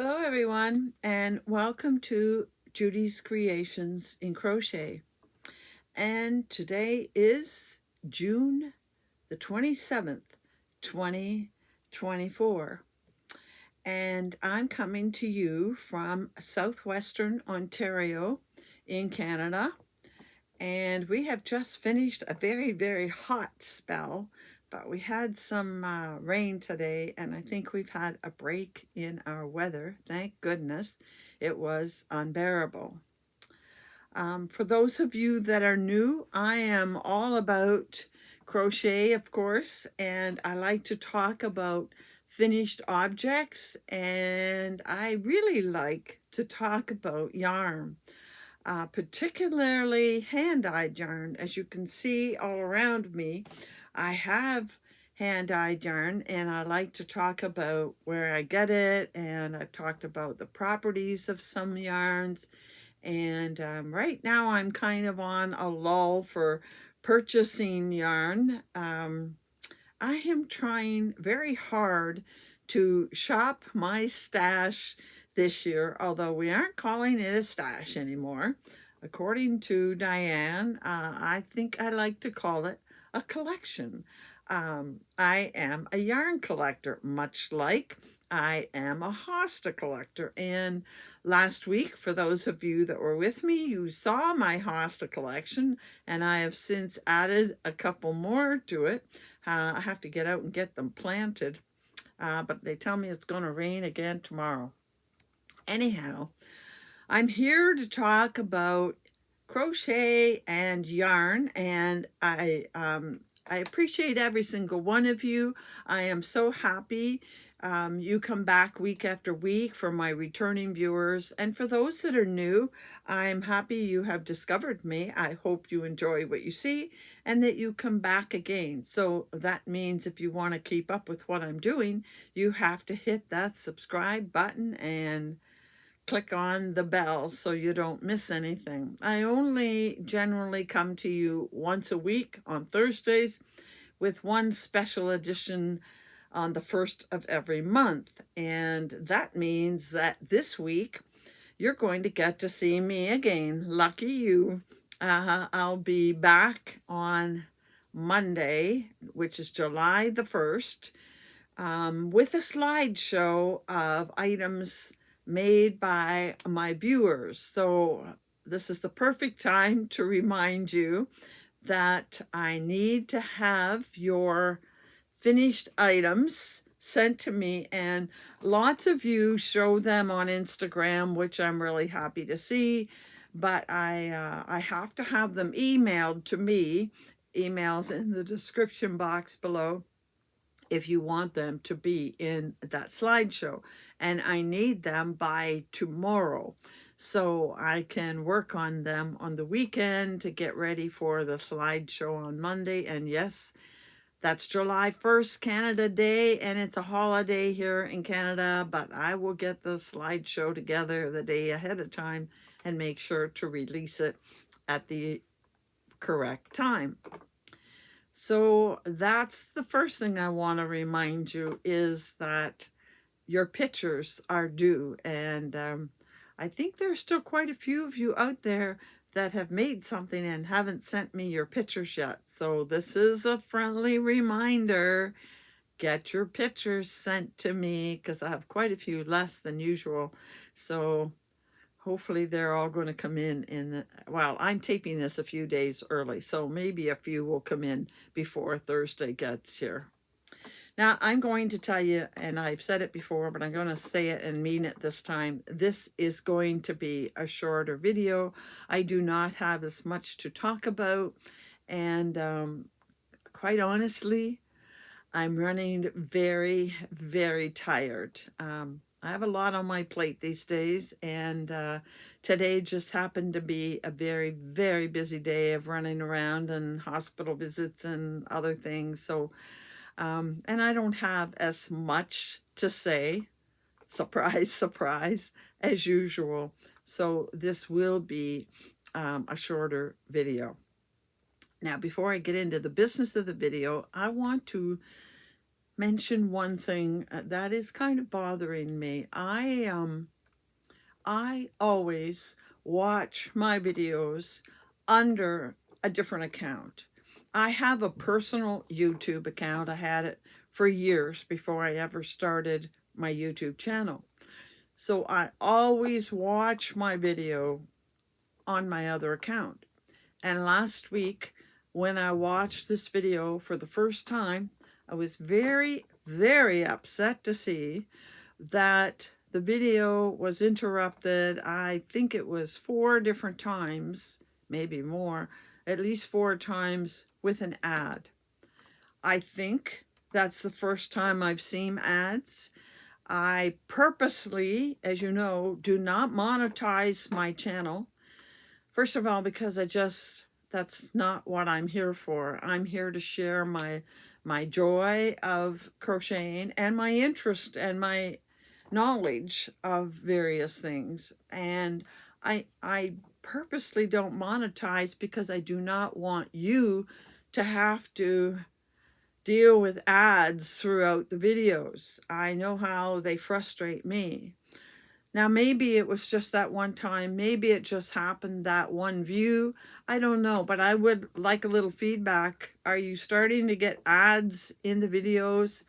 Hello everyone, and welcome to Judy's Creations in Crochet. And today is June the 27th, 2024. And I'm coming to you from southwestern Ontario in Canada. And we have just finished a very, very hot spell, but we had some rain today, and I think we've had a break in our weather. Thank goodness. It was unbearable. For those of you that are new, I am all about crochet, of course, and I like to talk about finished objects, and I really like to talk about yarn, particularly hand-dyed yarn. As you can see all around me, I have hand-dyed yarn, and I like to talk about where I get it, and I've talked about the properties of some yarns. And right now I'm kind of on a lull for purchasing yarn. I am trying very hard to shop my stash this year, although we aren't calling it a stash anymore. According to Diane, I think I like to call it a collection. I am a yarn collector, much like I am a hosta collector. And last week, for those of you that were with me, you saw my hosta collection, and I have since added a couple more to it. I have to get out and get them planted, but they tell me it's going to rain again tomorrow. Anyhow, I'm here to talk about crochet and yarn, and I appreciate every single one of you. I am so happy you come back week after week for my returning viewers. And for those that are new, I'm happy you have discovered me. I hope you enjoy what you see and that you come back again. So that means if you want to keep up with what I'm doing, you have to hit that subscribe button and click on the bell so you don't miss anything. I only generally come to you once a week on Thursdays, with one special edition on the first of every month. And that means that this week you're going to get to see me again. Lucky you. I'll be back on Monday, which is July the 1st, with a slideshow of items made by my viewers. So this is the perfect time to remind you that I need to have your finished items sent to me, and lots of you show them on Instagram, which I'm really happy to see, but I have to have them emailed to me. Emails in the description box below if you want them to be in that slideshow, and I need them by tomorrow so I can work on them on the weekend to get ready for the slideshow on Monday. And yes, that's July 1st, Canada Day, and it's a holiday here in Canada, but I will get the slideshow together the day ahead of time and make sure to release it at the correct time. So that's the first thing I want to remind you, is that your pictures are due. And I think there's still quite a few of you out there that have made something and haven't sent me your pictures yet. So this is a friendly reminder. Get your pictures sent to me, because I have quite a few less than usual. So hopefully they're all going to come in well, I'm taping this a few days early, so maybe a few will come in before Thursday gets here. Now, I'm going to tell you, and I've said it before, but I'm going to say it and mean it this time. This is going to be a shorter video. I do not have as much to talk about, and quite honestly, I'm running very, very tired. I have a lot on my plate these days, and today just happened to be a very, very busy day of running around and hospital visits and other things. So, and I don't have as much to say, surprise, surprise, as usual. So this will be a shorter video. Now, before I get into the business of the video, I want to mention one thing that is kind of bothering me. I always watch my videos under a different account. I have a personal YouTube account. I had it for years before I ever started my YouTube channel. So I always watch my video on my other account. And last week, when I watched this video for the first time, I was very, very upset to see that the video was interrupted. I think it was 4 different times, maybe more, at least 4 times with an ad. I think that's the first time I've seen ads. I purposely, as you know, do not monetize my channel. First of all, because that's not what I'm here for. I'm here to share my joy of crocheting and my interest and my knowledge of various things. And I purposely don't monetize because I do not want you to have to deal with ads throughout the videos. I know how they frustrate me. Now, maybe it was just that one time. Maybe it just happened that one view. I don't know, but I would like a little feedback. Are you starting to get ads in the videos?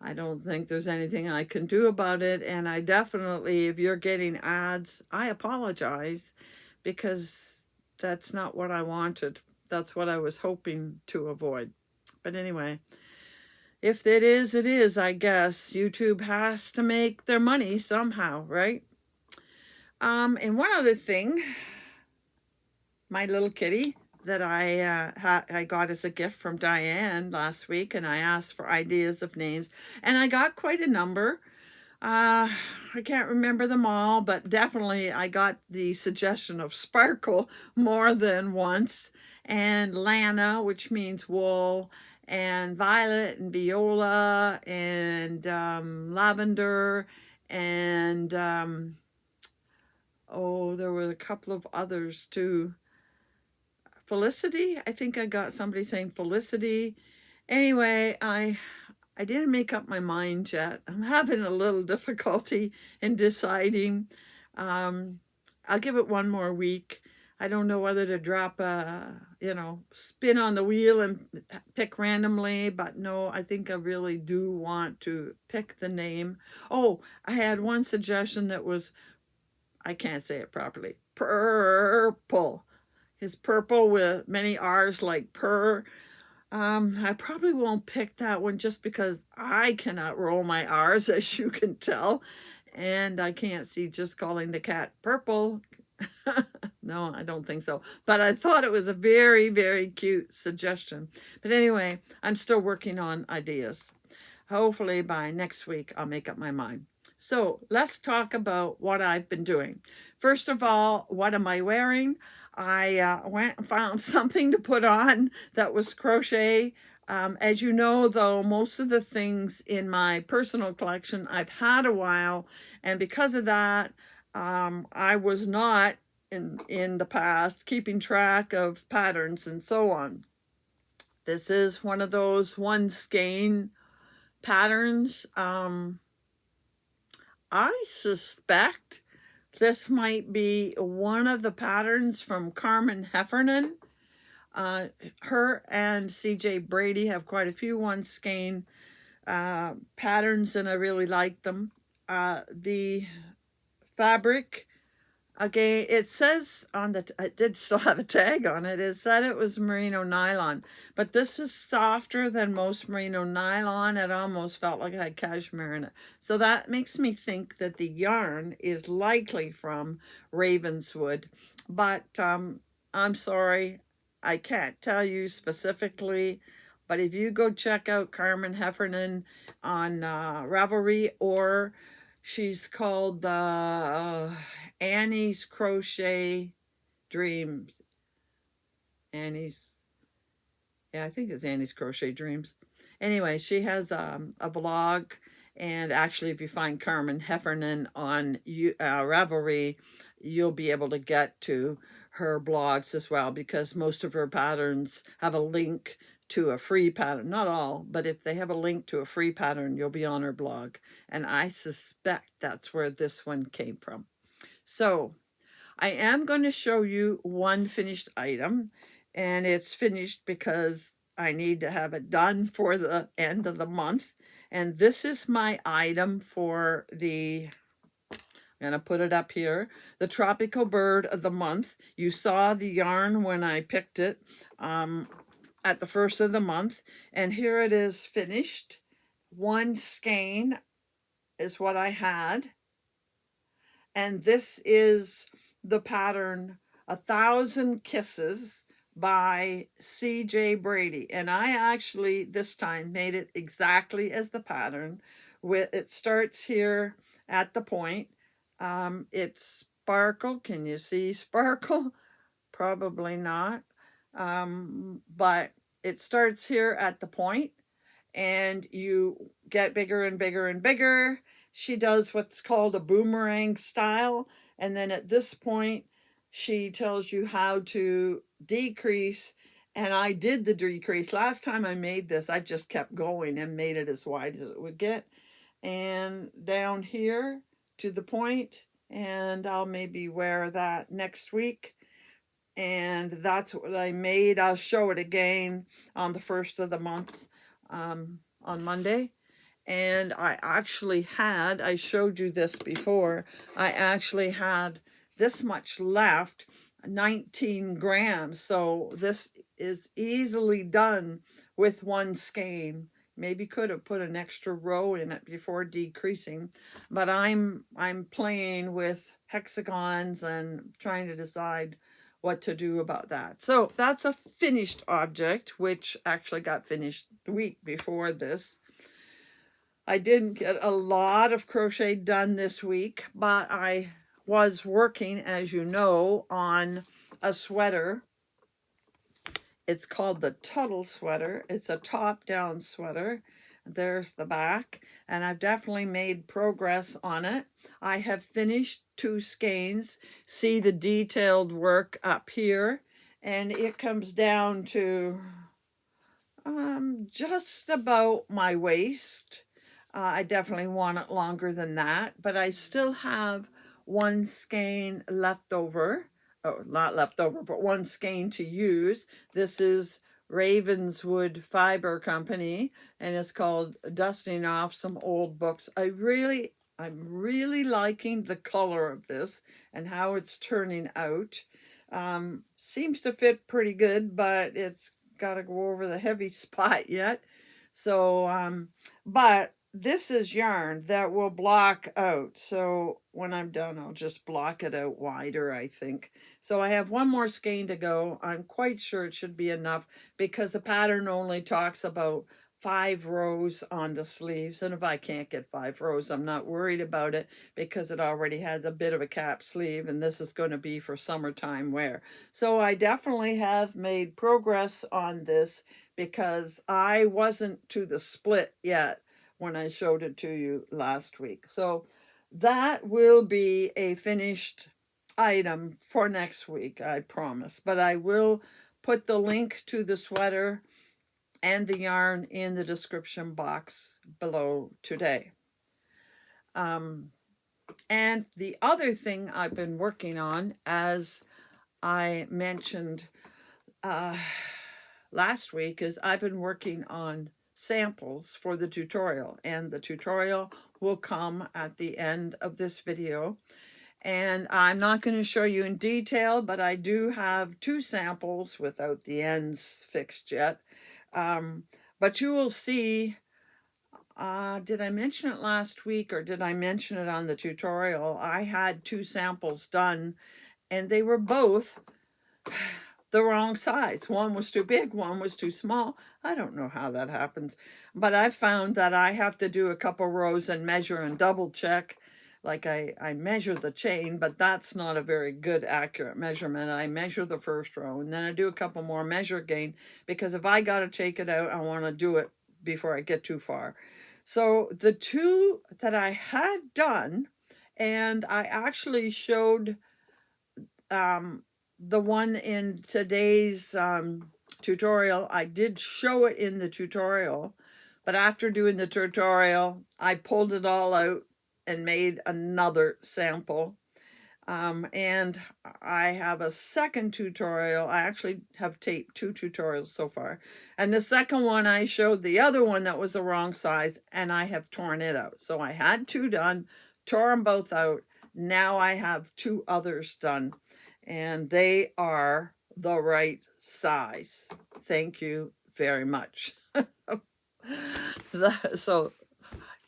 I don't think there's anything I can do about it. And I definitely, if you're getting ads, I apologize, because that's not what I wanted. That's what I was hoping to avoid. But anyway, if it is, I guess. YouTube has to make their money somehow, right? And one other thing, my little kitty that I got as a gift from Diane last week, and I asked for ideas of names, and I got quite a number. I can't remember them all, but definitely I got the suggestion of Sparkle more than once, and Lana, which means wool, and Violet, and Viola, and Lavender, and oh, there were a couple of others too. Felicity, I think I got somebody saying Felicity. Anyway, I didn't make up my mind yet. I'm having a little difficulty in deciding. I'll give it one more week. I don't know whether to drop a, spin on the wheel and pick randomly, but no, I think I really do want to pick the name. Oh, I had one suggestion that was, I can't say it properly, purple. It's purple with many R's like purr. I probably won't pick that one just because I cannot roll my R's, as you can tell. And I can't see just calling the cat purple. No, I don't think so. But I thought it was a very, very cute suggestion. But anyway, I'm still working on ideas. Hopefully by next week, I'll make up my mind. So let's talk about what I've been doing. First of all, what am I wearing? I went and found something to put on that was crochet. As you know, though, most of the things in my personal collection I've had a while, and because of that, I was not in the past keeping track of patterns and so on. This is one of those one skein patterns. I suspect this might be one of the patterns from Carmen Heffernan. Her and CJ Brady have quite a few one skein patterns, and I really like them. The fabric, again, it says on the, it did still have a tag on it. It said it was merino nylon, but this is softer than most merino nylon. It almost felt like it had cashmere in it. So that makes me think that the yarn is likely from Ravenswood, but I'm sorry, I can't tell you specifically. But if you go check out Carmen Heffernan on Ravelry, or she's called Annie's Crochet Dreams. I think it's Annie's Crochet Dreams. Anyway, she has a blog, and actually if you find Carmen Heffernan on Ravelry, you'll be able to get to her blogs as well, because most of her patterns have a link to a free pattern, not all, but if they have a link to a free pattern, you'll be on our blog. And I suspect that's where this one came from. So I am going to show you one finished item, and it's finished because I need to have it done for the end of the month. And this is my item for the, I'm going to put it up here, the tropical bird of the month. You saw the yarn when I picked it at the first of the month, and here it is finished. One skein is what I had, and this is the pattern 1,000 Kisses by C.J. Brady. And I actually this time made it exactly as the pattern. It starts here at the point. It's sparkle. Can you see sparkle? Probably not. But it starts here at the point, and you get bigger and bigger and bigger. She does what's called a boomerang style, and then at this point she tells you how to decrease. And I did the decrease last time I made this. I just kept going and made it as wide as it would get, and down here to the point, and I'll maybe wear that next week. And that's what I made. I'll show it again on the first of the month on Monday. And I actually had, I showed you this before, I actually had this much left, 19 grams. So this is easily done with one skein. Maybe could have put an extra row in it before decreasing, but I'm playing with hexagons and trying to decide what to do about that. So that's a finished object, which actually got finished the week before this. I didn't get a lot of crochet done this week, but I was working, as you know, on a sweater. It's called the Tuttle sweater. It's a top-down sweater. There's the back, and I've definitely made progress on it. I have finished 2 skeins. See the detailed work up here, and it comes down to just about my waist. I definitely want it longer than that, but I still have 1 skein left over. Oh, not left over, but 1 skein to use. This is Ravenswood Fiber Company, and it's called Dusting Off Some Old Books. I'm really liking the color of this and how it's turning out. Seems to fit pretty good, but it's got to go over the heavy spot yet. So, but this is yarn that will block out. So when I'm done, I'll just block it out wider, I think. So I have 1 more skein to go. I'm quite sure it should be enough because the pattern only talks about 5 rows on the sleeves. And if I can't get 5 rows, I'm not worried about it because it already has a bit of a cap sleeve, and this is going to be for summertime wear. So I definitely have made progress on this because I wasn't to the split yet when I showed it to you last week. So that will be a finished item for next week, I promise. But I will put the link to the sweater and the yarn in the description box below today. And the other thing I've been working on, as I mentioned last week, is I've been working on samples for the tutorial, and the tutorial will come at the end of this video. And I'm not going to show you in detail, but I do have 2 samples without the ends fixed yet. But you will see, did I mention it last week or did I mention it on the tutorial? I had 2 samples done, and they were both the wrong size. One was too big, one was too small. I don't know how that happens, but I found that I have to do a couple rows and measure and double check. Like I measure the chain, but that's not a very good accurate measurement. I measure the first row, and then I do a couple more measure again, because if I got to take it out, I want to do it before I get too far. So the 2 that I had done, and I actually showed the one in today's tutorial. I did show it in the tutorial, but after doing the tutorial, I pulled it all out and made another sample. And I have a second tutorial. I actually have taped 2 tutorials so far. And the second one, I showed the other one that was the wrong size, and I have torn it out. So I had 2 done, tore them both out. Now I have 2 others done, and they are the right size. Thank you very much. So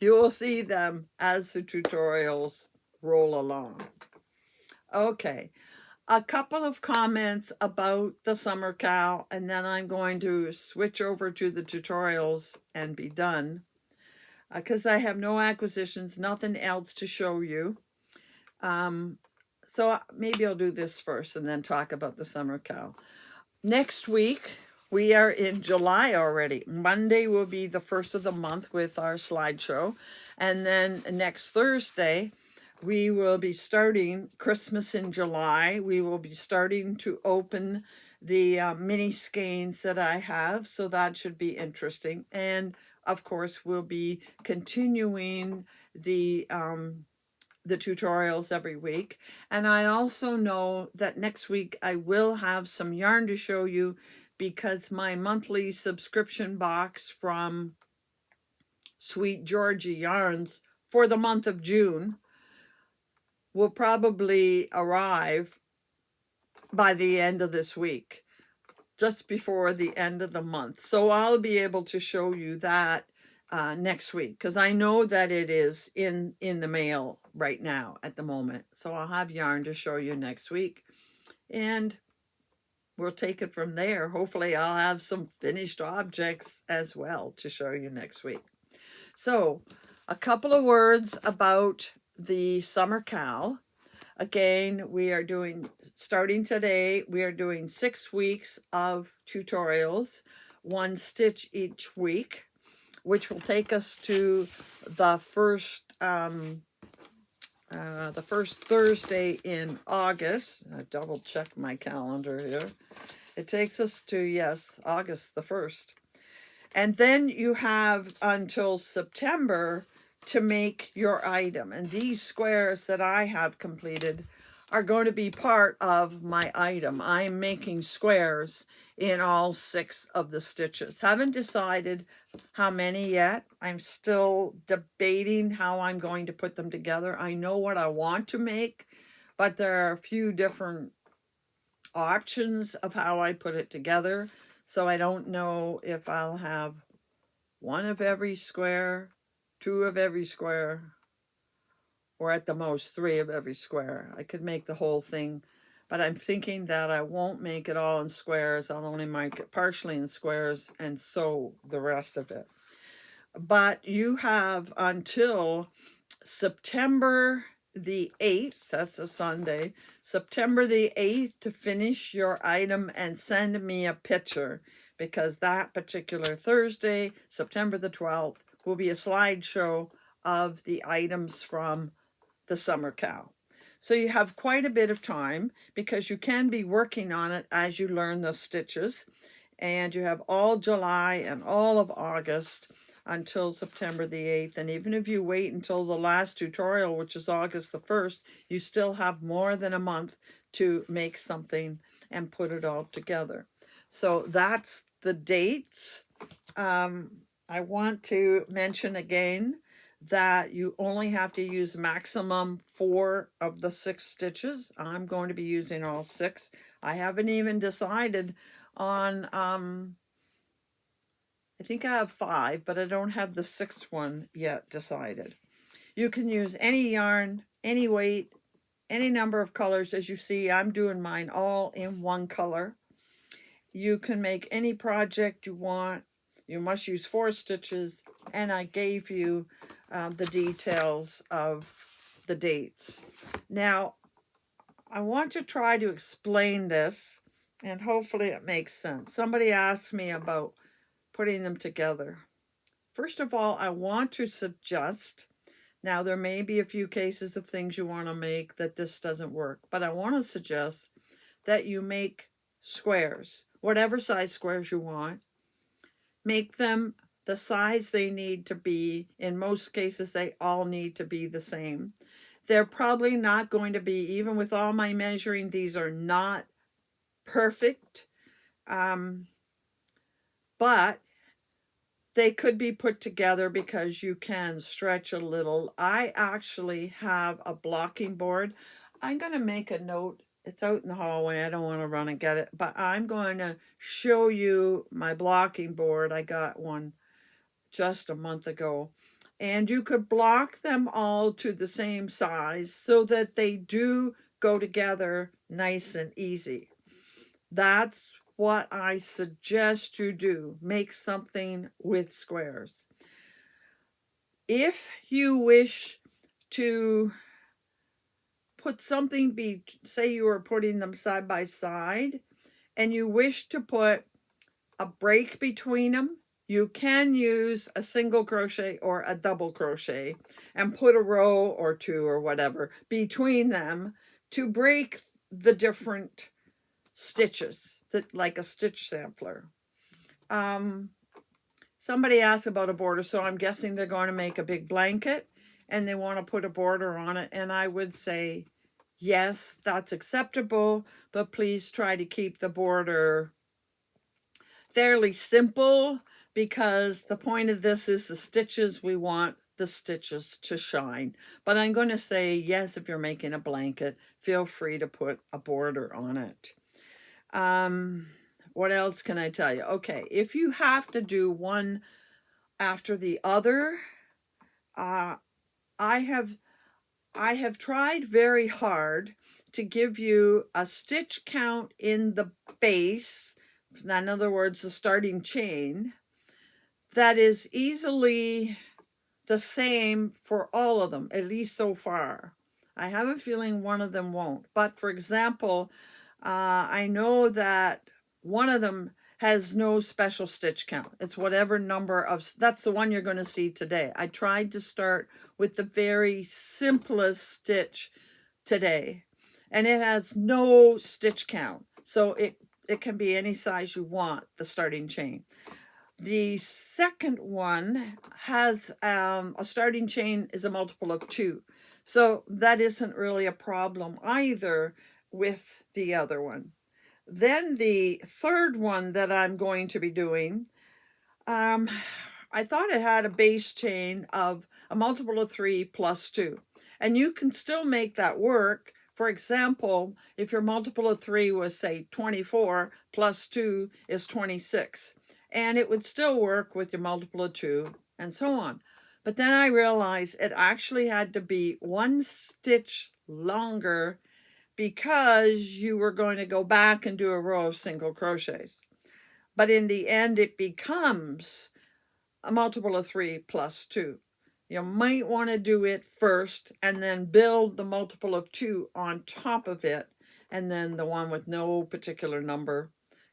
you will see them as the tutorials roll along. Okay, a couple of comments about the summer cowl, and then I'm going to switch over to the tutorials and be done, because I have no acquisitions, nothing else to show you. So maybe I'll do this first and then talk about the summer cowl. Next week, we are in July already. Monday will be the first of the month with our slideshow. And then next Thursday, we will be starting Christmas in July. We will be starting to open the mini skeins that I have. So that should be interesting. And of course, we'll be continuing the tutorials every week. And I also know that next week I will have some yarn to show you, because my monthly subscription box from Sweet Georgie Yarns for the month of June will probably arrive by the end of this week, just before the end of the month. So I'll be able to show you that next week, because I know that it is in the mail right now at the moment. So I'll have yarn to show you next week, and we'll take it from there. Hopefully I'll have some finished objects as well to show you next week. So a couple of words about the summer cowl. Again, we are starting today, we are doing 6 weeks of tutorials, 1 stitch each week, which will take us to the first Thursday in August. I double checked my calendar here. It takes us to, yes, August the 1st. And then you have until September to make your item. And these squares that I have completed are going to be part of my item. I'm making squares in all 6 of the stitches. Haven't decided how many yet. I'm still debating how I'm going to put them together. I know what I want to make, but there are a few different options of how I put it together. So I don't know if I'll have 1 of every square, 2 of every square, or at the most 3 of every square. I could make the whole thing, but I'm thinking that I won't make it all in squares. I'll only make it partially in squares and sew the rest of it. But you have until September the 8th, that's a Sunday, September the 8th to finish your item and send me a picture, because that particular Thursday, September the 12th, will be a slideshow of the items from the summer cowl. So you have quite a bit of time, because you can be working on it as you learn the stitches, and you have all July and all of August until September the 8th. And even if you wait until the last tutorial, which is August the 1st, you still have more than a month to make something and put it all together. So that's the dates. I want to mention again that you only have to use maximum 4 of the 6 stitches. I'm going to be using all 6. I haven't even decided on, I think I have 5, but I don't have the 6th one yet decided. You can use any yarn, any weight, any number of colors. As you see, I'm doing mine all in 1 color. You can make any project you want. You must use 4 stitches, and I gave you the details of the dates. Now, I want to try to explain this, and hopefully it makes sense. Somebody asked me about putting them together. First of all, I want to suggest, now there may be a few cases of things you want to make that this doesn't work, but I want to suggest that you make squares. whatever size squares you want. Make them the size they need to be. In most cases, they all need to be the same. They're probably not going to be, even with all my measuring, these are not perfect. But they could be put together because you can stretch a little. I actually have a blocking board. I'm going to make a note. It's out in the hallway. I don't want to run and get it, but I'm going to show you my blocking board. I got one just a month ago. And you could block them all to the same size so that they do go together nice and easy. That's what I suggest you do. Make something with squares. If you wish to put something, say you are putting them side by side, and you wish to put a break between them, you can use a single crochet or a double crochet and put a row or two or whatever between them to break the different stitches, that like a stitch sampler. Somebody asked about a border, so I'm guessing they're going to make a big blanket and they want to put a border on it, and I would say yes, that's acceptable, but please try to keep the border fairly simple, because the point of this is the stitches, we want the stitches to shine. But I'm going to say yes, if you're making a blanket, feel free to put a border on it. What else can I tell you? Okay, if you have to do one after the other, I have tried very hard to give you a stitch count in the base, in other words, the starting chain, that is easily the same for all of them, at least so far. I have a feeling one of them won't. But for example, I know that one of them has no special stitch count. It's whatever number of, that's the one you're going to see today. I tried to start with the very simplest stitch today, and it has no stitch count. So it can be any size you want, the starting chain. The second one has a starting chain is a multiple of 2. So that isn't really a problem either with the other one. Then the third one that I'm going to be doing, I thought it had a base chain of a multiple of 3 plus 2. And you can still make that work. For example, if your multiple of 3 was, say, 24 plus 2 is 26. And it would still work with your multiple of 2 and so on. But then I realized it actually had to be 1 stitch longer, because you were going to go back and do a row of single crochets. But in the end, it becomes a multiple of 3 plus 2. You might want to do it first and then build the multiple of 2 on top of it, and then the one with no particular number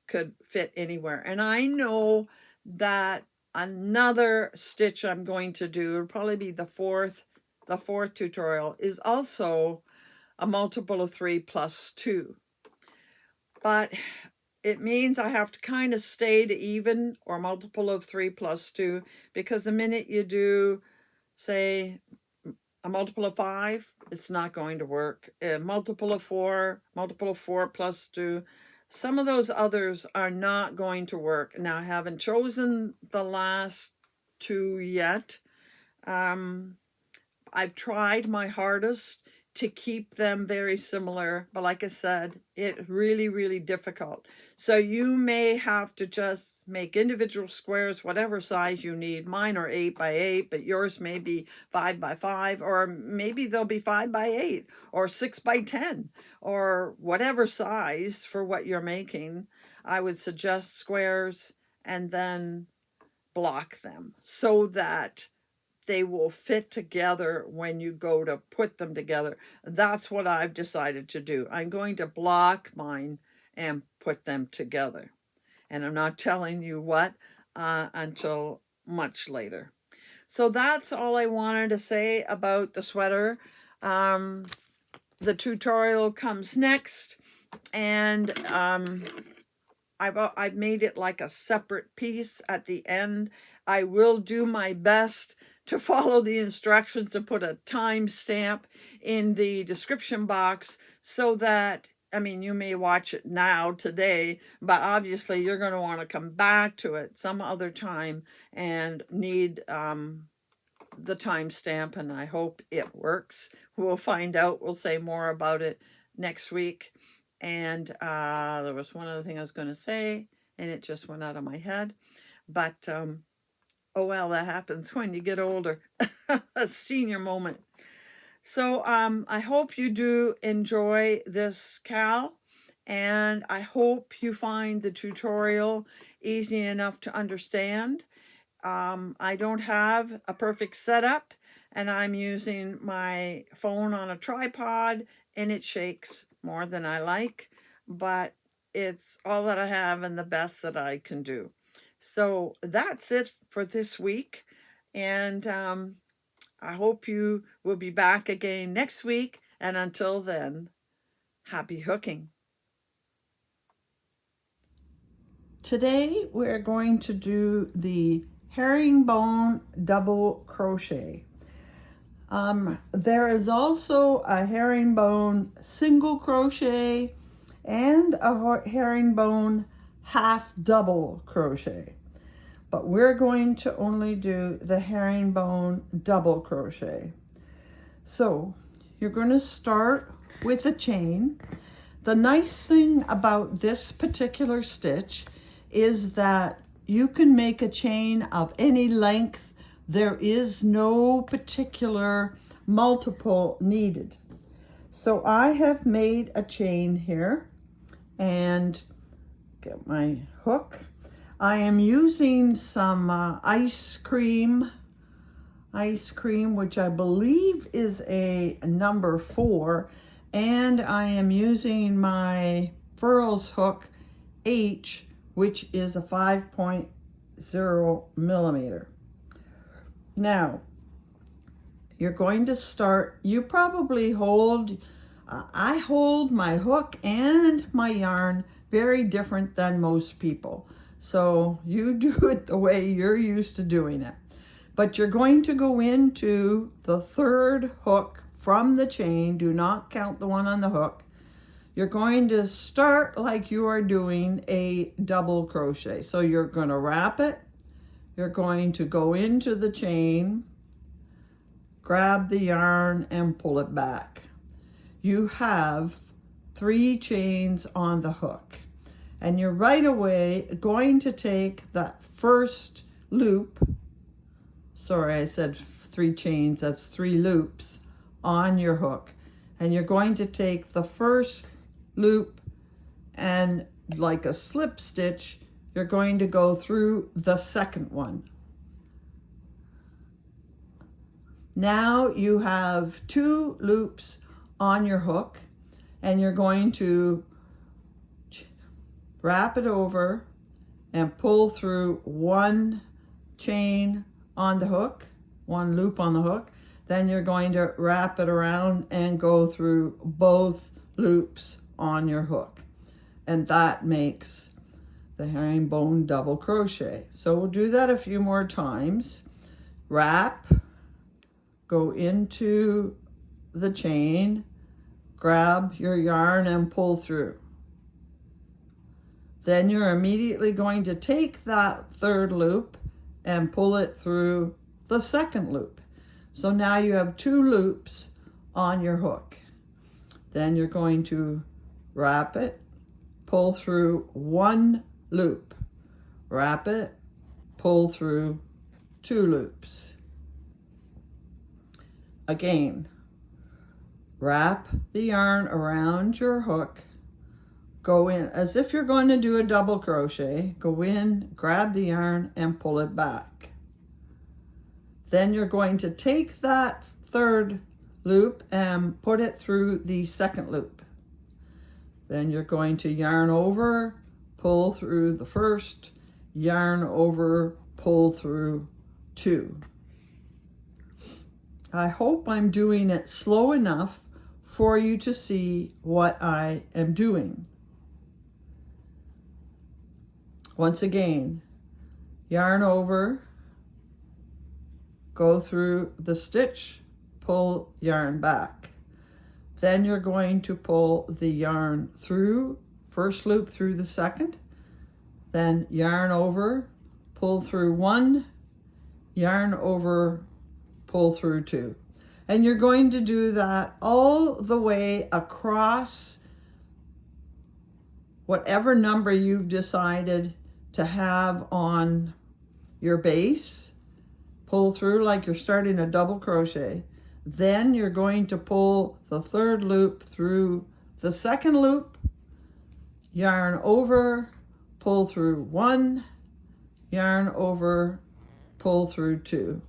could fit anywhere. And I know that another stitch I'm going to do, it'll probably be the fourth tutorial, is also a multiple of 3 plus 2. But it means I have to kind of stay to even or multiple of 3 plus 2, because the minute you do, say, a multiple of 5, it's not going to work. A multiple of 4 plus 2, some of those others are not going to work. Now, I haven't chosen the last 2 yet. I've tried my hardest to keep them very similar, but like I said, it's really, really difficult. So you may have to just make individual squares, whatever size you need. Mine are 8 by 8, but yours may be 5 by 5, or maybe they'll be 5 by 8, or 6 by 10, or whatever size for what you're making. I would suggest squares and then block them so that they will fit together when you go to put them together. That's what I've decided to do. I'm going to block mine and put them together. And I'm not telling you what until much later. So that's all I wanted to say about the sweater. The tutorial comes next, and I've made it like a separate piece at the end. I will do my best to follow the instructions to put a timestamp in the description box so that, I mean, you may watch it now today, but obviously you're going to want to come back to it some other time and need the timestamp, and I hope it works. We'll find out. We'll say more about it next week. And there was one other thing I was going to say, and it just went out of my head. But oh well, that happens when you get older. A senior moment. So I hope you do enjoy this cowl, and I hope you find the tutorial easy enough to understand. I don't have a perfect setup, and I'm using my phone on a tripod, and it shakes more than I like, but it's all that I have and the best that I can do. So that's it for this week, and I hope you will be back again next week, and until then, happy hooking. Today we're going to do the herringbone double crochet. There is also a herringbone single crochet and a herringbone half double crochet, but we're going to only do the herringbone double crochet. So you're going to start with a chain. The nice thing about this particular stitch is that you can make a chain of any length. There is no particular multiple needed. So I have made a chain here, and get my hook. I am using some ice cream, which I believe is a number 4, and I am using my Furls hook H, which is a 5.0 millimeter. Now, you're going to start, you probably hold, I hold my hook and my yarn very different than most people. So you do it the way you're used to doing it. But you're going to go into the third hook from the chain. Do not count the one on the hook. You're going to start like you are doing a double crochet. So you're going to wrap it. You're going to go into the chain, grab the yarn and pull it back. You have 3 chains on the hook, and you're right away going to take that first loop. Sorry, I said 3 chains, that's 3 loops on your hook. And you're going to take the first loop, and like a slip stitch, you're going to go through the second one. Now you have 2 loops on your hook, and you're going to wrap it over and pull through 1 chain on the hook, 1 loop on the hook. Then you're going to wrap it around and go through both loops on your hook, and that makes the herringbone double crochet. So we'll do that a few more times. Wrap, go into the chain, grab your yarn and pull through. Then you're immediately going to take that third loop and pull it through the second loop. So now you have 2 loops on your hook. Then you're going to wrap it, pull through 1 loop, wrap it, pull through 2 loops. Again, wrap the yarn around your hook, go in as if you're going to do a double crochet, go in, grab the yarn and pull it back. Then you're going to take that third loop and put it through the second loop. Then you're going to yarn over, pull through the first, yarn over, pull through 2. I hope I'm doing it slow enough for you to see what I am doing. Once again, yarn over, go through the stitch, pull yarn back. Then you're going to pull the yarn through, first loop through the second, then yarn over, pull through one, yarn over, pull through two. And you're going to do that all the way across whatever number you've decided to have on your base. Pull through like you're starting a double crochet. Then you're going to pull the third loop through the second loop, yarn over, pull through one, yarn over, pull through two.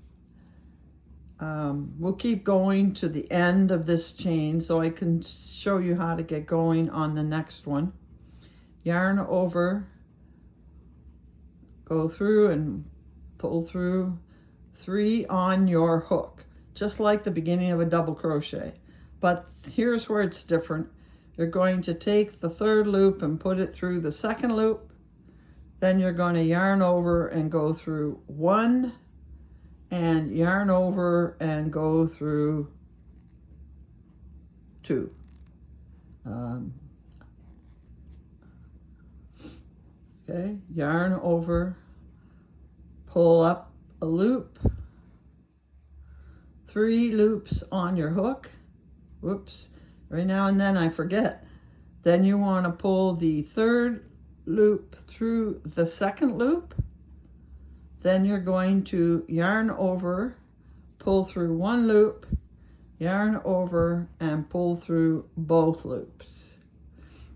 We'll keep going to the end of this chain so I can show you how to get going on the next one. Yarn over, go through and pull through 3 on your hook, just like the beginning of a double crochet. But here's where it's different. You're going to take the third loop and put it through the second loop. Then you're going to yarn over and go through 1, and yarn over and go through 2. Okay, yarn over, pull up a loop, 3 loops on your hook. Whoops, every now and then I forget. Then you want to pull the third loop through the second loop. Then you're going to yarn over, pull through 1 loop, yarn over and pull through both loops.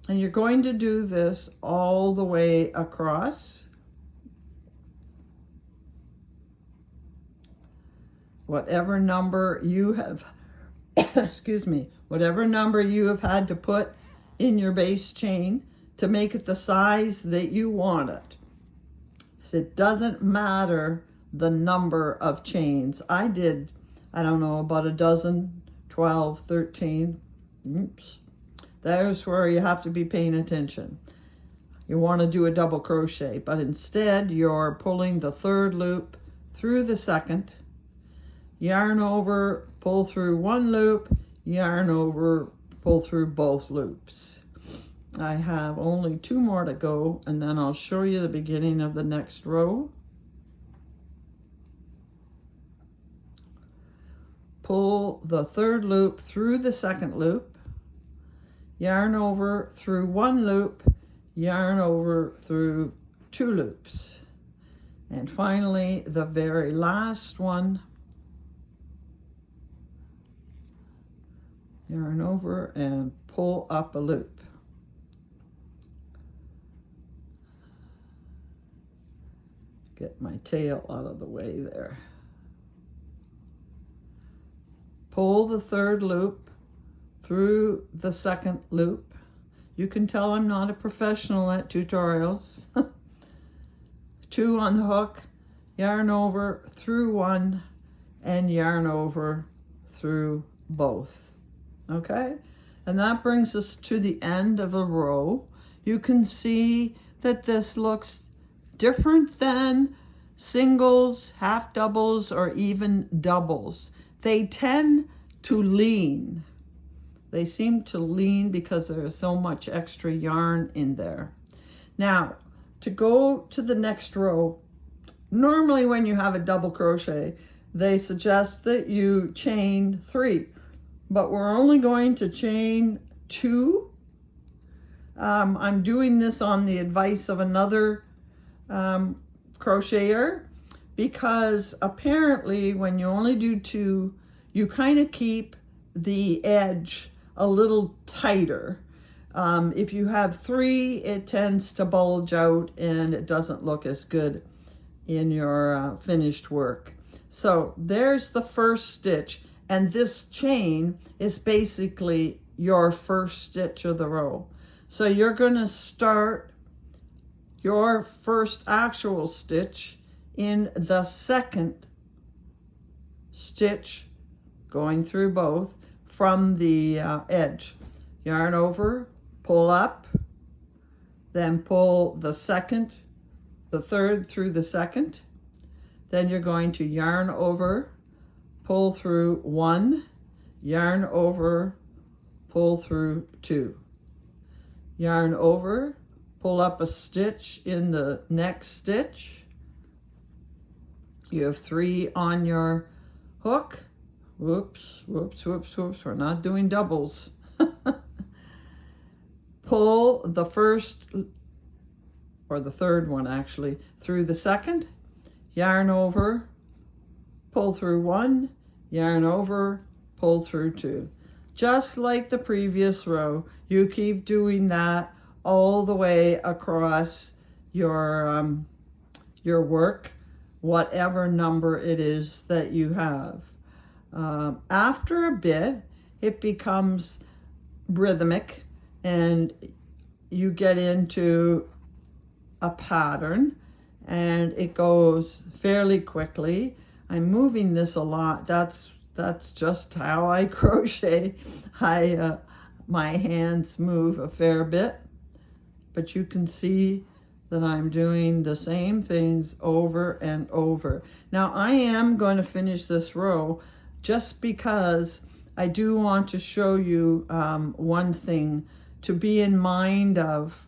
And you're going to do this all the way across. Whatever number you have, excuse me, whatever number you have had to put in your base chain to make it the size that you want it. So it doesn't matter the number of chains. I did, I don't know, about a dozen, 12, 13. Oops. There's where you have to be paying attention. You want to do a double crochet, but instead you're pulling the third loop through the second, yarn over, pull through 1 loop, yarn over, pull through both loops. I have only 2 more to go, and then I'll show you the beginning of the next row. Pull the third loop through the second loop, yarn over through 1 loop, yarn over through 2 loops. And finally, the very last one, yarn over and pull up a loop. Get my tail out of the way there. Pull the third loop through the second loop. You can tell I'm not a professional at tutorials. 2 on the hook, yarn over through 1, and yarn over through both. Okay? And that brings us to the end of the row. You can see that this looks different than singles, half doubles, or even doubles. They tend to lean. They seem to lean because there's so much extra yarn in there. Now, to go to the next row, normally when you have a double crochet, they suggest that you chain 3, but we're only going to chain 2. I'm doing this on the advice of another crocheter, because apparently when you only do 2, you kind of keep the edge a little tighter. If you have 3, it tends to bulge out and it doesn't look as good in your finished work. So there's the first stitch, and this chain is basically your first stitch of the row. So you're going to start your first actual stitch in the second stitch, going through both from the edge. Yarn over, pull up, then pull the second the third through the second. Then you're going to yarn over, pull through 1, yarn over, pull through 2. Yarn over, pull up a stitch in the next stitch. You have 3 on your hook. Whoops, whoops, whoops, whoops. We're not doing doubles. Pull the first, or the third one actually, through the second. Yarn over, pull through 1, yarn over, pull through 2. Just like the previous row, you keep doing that all the way across your work, whatever number it is that you have. After a bit, it becomes rhythmic and you get into a pattern and it goes fairly quickly. I'm moving this a lot. That's just how I crochet. My hands move a fair bit, but you can see that I'm doing the same things over and over. Now I am going to finish this row just because I do want to show you one thing to be in mind of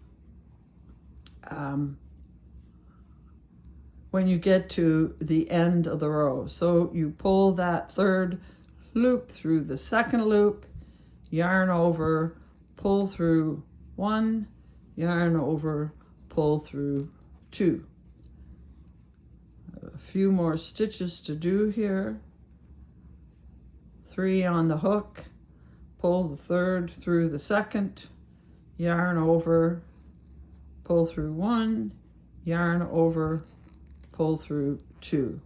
when you get to the end of the row. So you pull that third loop through the second loop, yarn over, pull through 1, yarn over, pull through 2. A few more stitches to do here. 3 on the hook, pull the third through the second, yarn over, pull through 1, yarn over, pull through 2.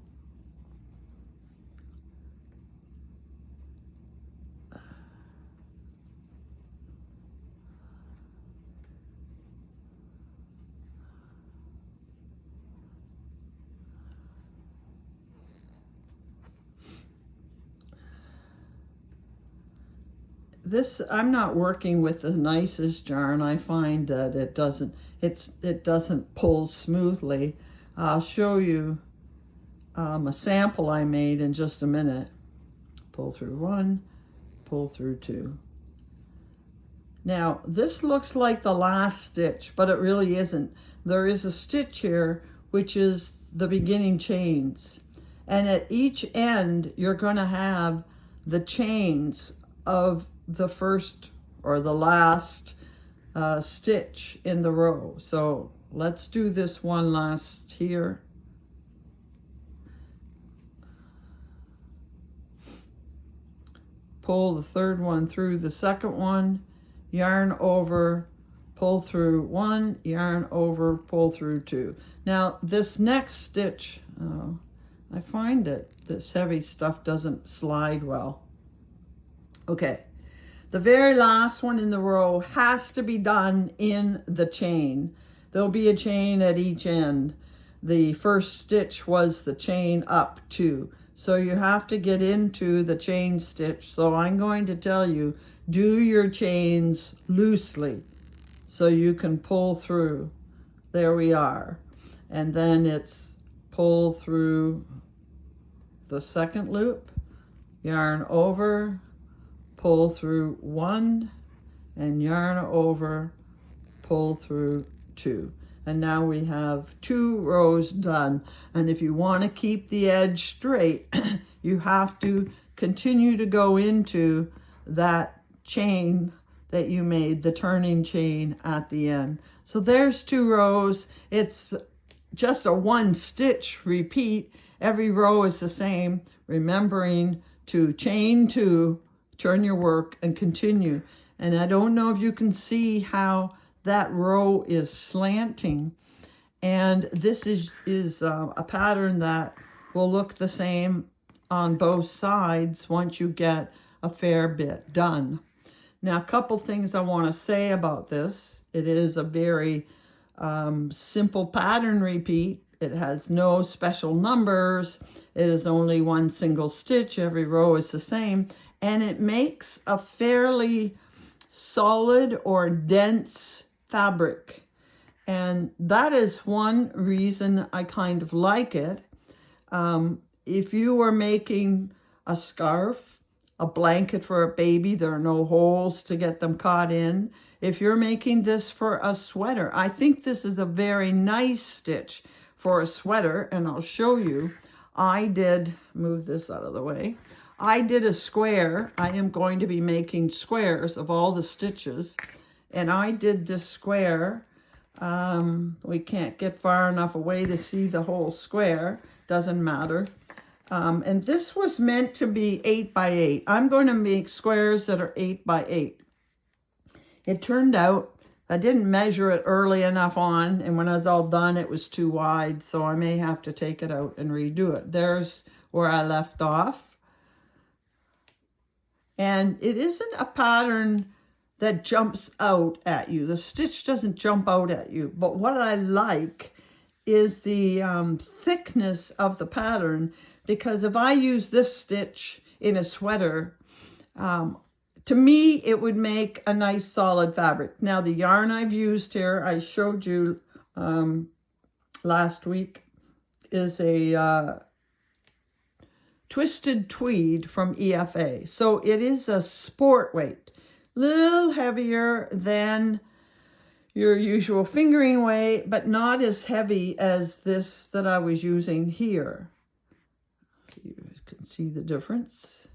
This, I'm not working with the nicest yarn. I find that it doesn't pull smoothly. I'll show you a sample I made in just a minute. Pull through 1, pull through 2. Now this looks like the last stitch, but it really isn't. There is a stitch here which is the beginning chains, and at each end you're going to have the chains of the first or the last stitch in the row. So let's do this one last here. Pull the third one through the second one, yarn over, pull through 1, yarn over, pull through 2. Now this next stitch, I find that this heavy stuff doesn't slide well. Okay. The very last one in the row has to be done in the chain. There'll be a chain at each end. The first stitch was the chain up 2. So you have to get into the chain stitch. So I'm going to tell you, do your chains loosely so you can pull through. There we are. And then it's pull through the second loop, yarn over, pull through 1, and yarn over, pull through 2. And now we have 2 rows done. And if you want to keep the edge straight, you have to continue to go into that chain that you made, the turning chain at the end. So there's 2 rows. It's just a 1 stitch repeat. Every row is the same, remembering to chain 2, turn your work, and continue. And I don't know if you can see how that row is slanting. And this is a pattern that will look the same on both sides once you get a fair bit done. Now, a couple things I want to say about this. It is a very simple pattern repeat. It has no special numbers. It is only 1 single stitch. Every row is the same. And it makes a fairly solid or dense fabric. And that is one reason I kind of like it. If you were making a scarf, a blanket for a baby, there are no holes to get them caught in. If you're making this for a sweater, I think this is a very nice stitch for a sweater, and I'll show you. I did, move this out of the way. I did a square. I am going to be making squares of all the stitches, and I did this square. We can't get far enough away to see the whole square. Doesn't matter. And this was meant to be 8 by 8. I'm going to make squares that are 8 by 8. It turned out I didn't measure it early enough on, and when I was all done, it was too wide, so I may have to take it out and redo it. There's where I left off. And it isn't a pattern that jumps out at you. The stitch doesn't jump out at you, but what I like is the thickness of the pattern, because if I use this stitch in a sweater, to me, it would make a nice solid fabric. Now, the yarn I've used here, I showed you last week, is a twisted tweed from EFA. So it is a sport weight, little heavier than your usual fingering weight, but not as heavy as this that I was using here. So you can see the difference.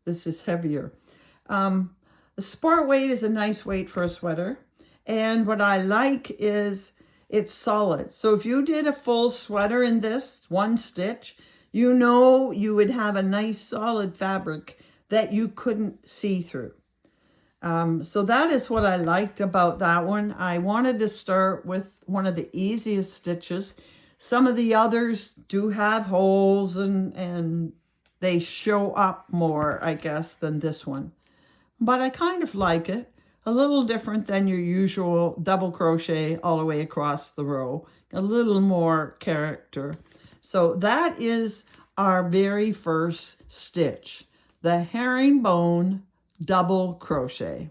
This is heavier. The sport weight is a nice weight for a sweater. And what I like is it's solid. So if you did a full sweater in this one stitch, you know you would have a nice solid fabric that you couldn't see through. So that is what I liked about that one. I wanted to start with one of the easiest stitches. Some of the others do have holes and they show up more, I guess, than this one. But I kind of like it. A little different than your usual double crochet all the way across the row. A little more character. So that is our very first stitch, the herringbone double crochet.